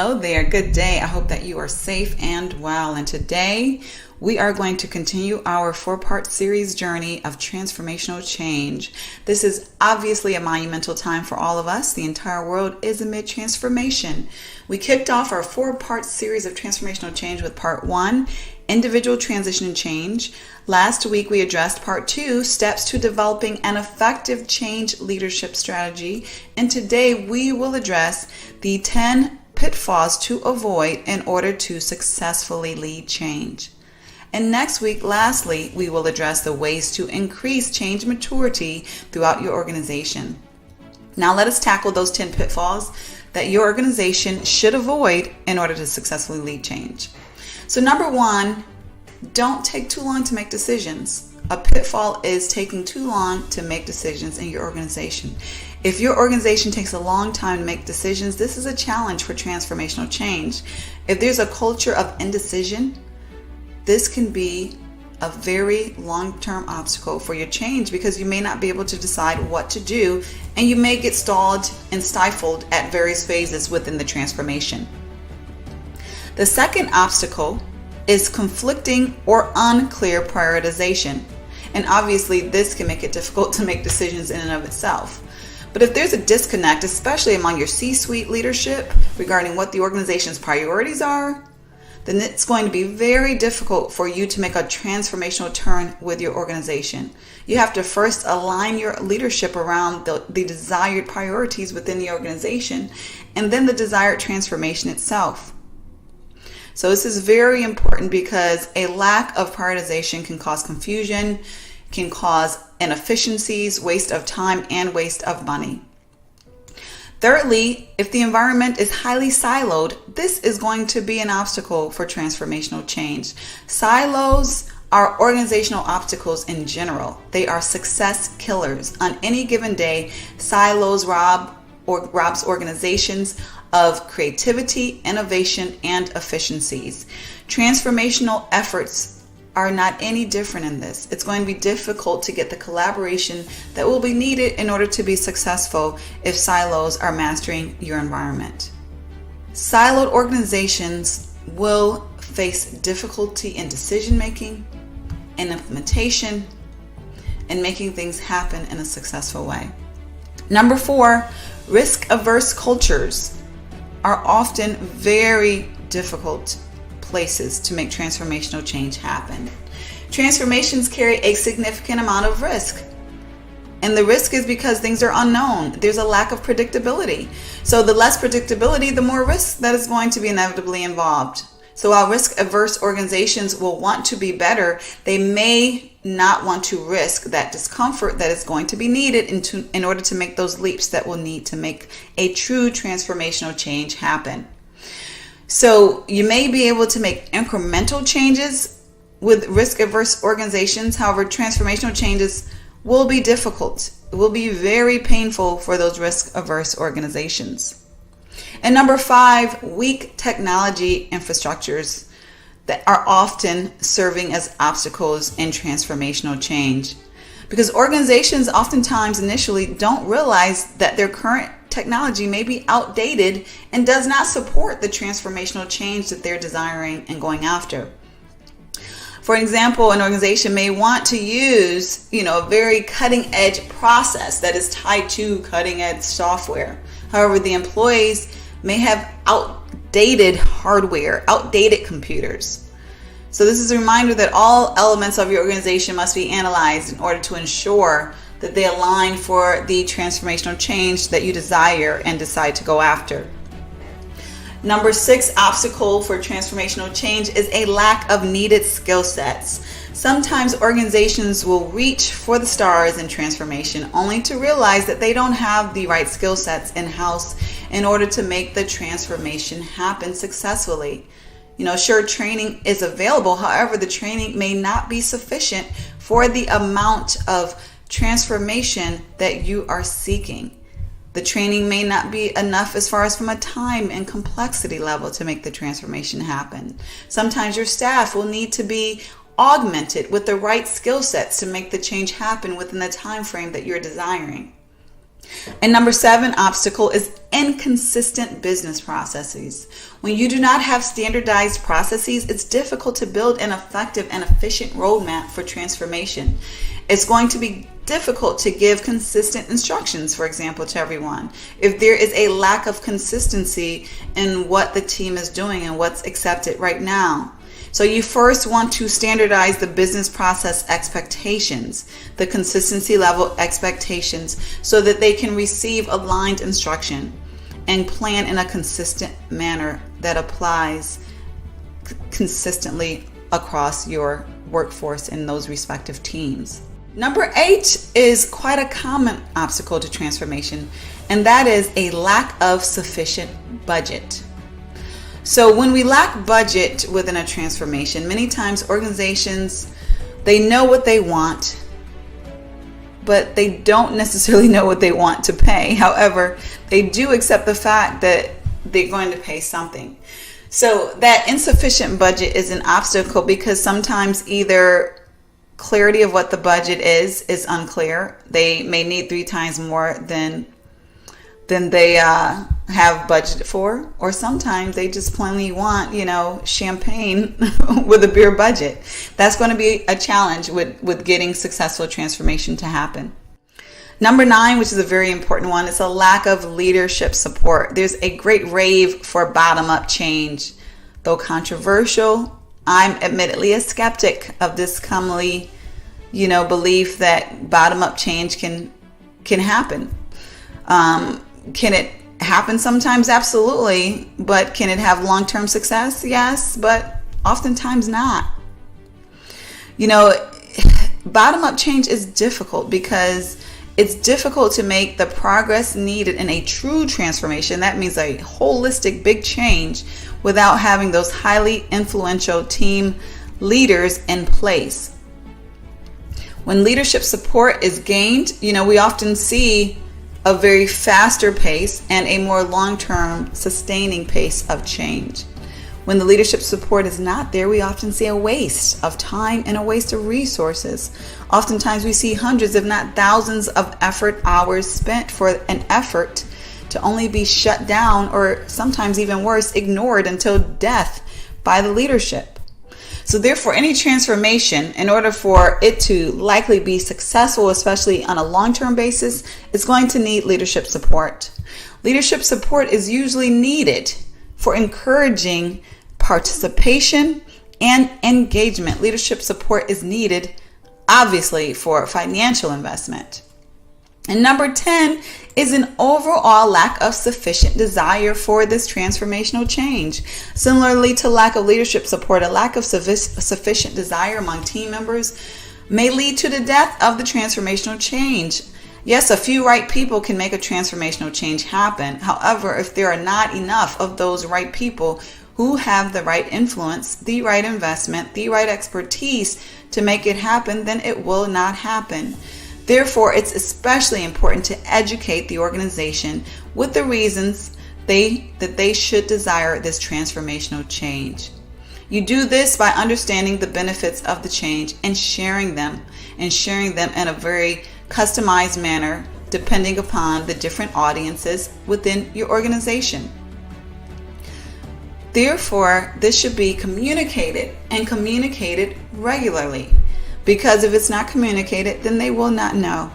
Hello there. Good day. I hope that you are safe and well. And today we are going to continue our 4-part series journey of transformational change. This is obviously a monumental time for all of us. The entire world is amid transformation. We kicked off our 4-part series of transformational change with part 1, individual transition and change. Last week we addressed part 2, steps to developing an effective change leadership strategy. And today we will address the 10 pitfalls to avoid in order to successfully lead change. And next week, lastly, we will address the ways to increase change maturity throughout your organization. Now let us tackle those 10 pitfalls that your organization should avoid in order to successfully lead change. So number 1, don't take too long to make decisions. A pitfall is taking too long to make decisions in your organization. If your organization takes a long time to make decisions, this is a challenge for transformational change. If there's a culture of indecision, this can be a very long-term obstacle for your change because you may not be able to decide what to do and you may get stalled and stifled at various phases within the transformation. The second obstacle is conflicting or unclear prioritization. And obviously this can make it difficult to make decisions in and of itself. But if there's a disconnect, especially among your C-suite leadership regarding what the organization's priorities are, then it's going to be very difficult for you to make a transformational turn with your organization. You have to first align your leadership around the desired priorities within the organization and then the desired transformation itself. So this is very important because a lack of prioritization can cause confusion, can cause inefficiencies, waste of time, and waste of money. Thirdly, if the environment is highly siloed, this is going to be an obstacle for transformational change. Silos are organizational obstacles in general. They are success killers. On any given day, silos robs organizations of creativity, innovation, and efficiencies. Transformational efforts are not any different in this. It's going to be difficult to get the collaboration that will be needed in order to be successful if silos are mastering your environment. Siloed organizations will face difficulty in decision making and implementation and making things happen in a successful way. Number 4, risk-averse cultures are often very difficult places to make transformational change happen. Transformations carry a significant amount of risk. And the risk is because things are unknown. There's a lack of predictability. So the less predictability, the more risk that is going to be inevitably involved. So while risk-averse organizations will want to be better, they may not want to risk that discomfort that is going to be needed in order to make those leaps that will need to make a true transformational change happen. So you may be able to make incremental changes with risk-averse organizations. However, transformational changes will be difficult. It will be very painful for those risk-averse organizations. And number 5, weak technology infrastructures that are often serving as obstacles in transformational change. Because organizations oftentimes initially don't realize that their current technology may be outdated and does not support the transformational change that they're desiring and going after. For example, an organization may want to use, a very cutting edge process that is tied to cutting edge software. However, the employees may have outdated hardware, outdated computers. So this is a reminder that all elements of your organization must be analyzed in order to ensure that they align for the transformational change that you desire and decide to go after. Number 6 obstacle for transformational change is a lack of needed skill sets. Sometimes organizations will reach for the stars in transformation only to realize that they don't have the right skill sets in-house in order to make the transformation happen successfully. Sure, training is available. However, the training may not be sufficient for the amount of transformation that you are seeking. The training may not be enough as far as from a time and complexity level to make the transformation happen. Sometimes your staff will need to be augmented with the right skill sets to make the change happen within the time frame that you're desiring. And number 7 obstacle is inconsistent business processes. When you do not have standardized processes, it's difficult to build an effective and efficient roadmap for transformation. It's going to be difficult to give consistent instructions, for example, to everyone, if there is a lack of consistency in what the team is doing and what's accepted right now. So you first want to standardize the business process expectations, the consistency level expectations, so that they can receive aligned instruction and plan in a consistent manner that applies consistently across your workforce in those respective teams. Number 8 is quite a common obstacle to transformation, and that is a lack of sufficient budget. So when we lack budget within a transformation, many times organizations, they know what they want, but they don't necessarily know what they want to pay. However, they do accept the fact that they're going to pay something. So that insufficient budget is an obstacle because sometimes either clarity of what the budget is unclear. They may need 3 times more than they have budgeted for, or sometimes they just plainly want, champagne with a beer budget. That's going to be a challenge with getting successful transformation to happen. Number 9, which is a very important one, is a lack of leadership support. There's a great rave for bottom-up change. Though controversial, I'm admittedly a skeptic of this commonly, belief that bottom-up change can happen. Can it happen sometimes? Absolutely. But can it have long-term success? Yes, but oftentimes not. Bottom-up change is difficult because it's difficult to make the progress needed in a true transformation. That means a holistic big change without having those highly influential team leaders in place. When leadership support is gained, we often see a very faster pace and a more long-term sustaining pace of change. When the leadership support is not there, we often see a waste of time and a waste of resources. Oftentimes we see hundreds, if not thousands, of effort hours spent for an effort to only be shut down, or sometimes even worse, ignored until death by the leadership. So therefore, any transformation, in order for it to likely be successful, especially on a long-term basis, is going to need leadership support. Leadership support is usually needed for encouraging participation and engagement. Leadership support is needed, obviously, for financial investment. And number 10 is an overall lack of sufficient desire for this transformational change. Similarly to lack of leadership support, a lack of sufficient desire among team members may lead to the death of the transformational change. Yes, a few right people can make a transformational change happen. However, if there are not enough of those right people who have the right influence, the right investment, the right expertise to make it happen, then it will not happen. Therefore, it's especially important to educate the organization with the reasons that they should desire this transformational change. You do this by understanding the benefits of the change and sharing them in a very customized manner depending upon the different audiences within your organization. Therefore, this should be communicated and communicated regularly, because if it's not communicated, then they will not know.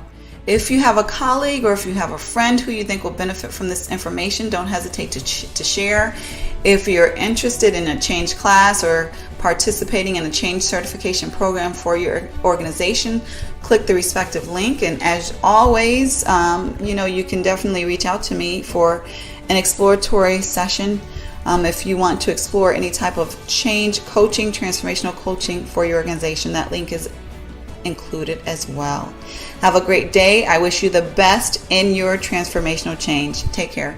If you have a colleague or if you have a friend who you think will benefit from this information, don't hesitate to share. If you're interested in a change class or participating in a change certification program for your organization, click the respective link. And as always, you can definitely reach out to me for an exploratory session if you want to explore any type of change coaching, transformational coaching for your organization. That link is included as well. Have a great day. I wish you the best in your transformational change. Take care.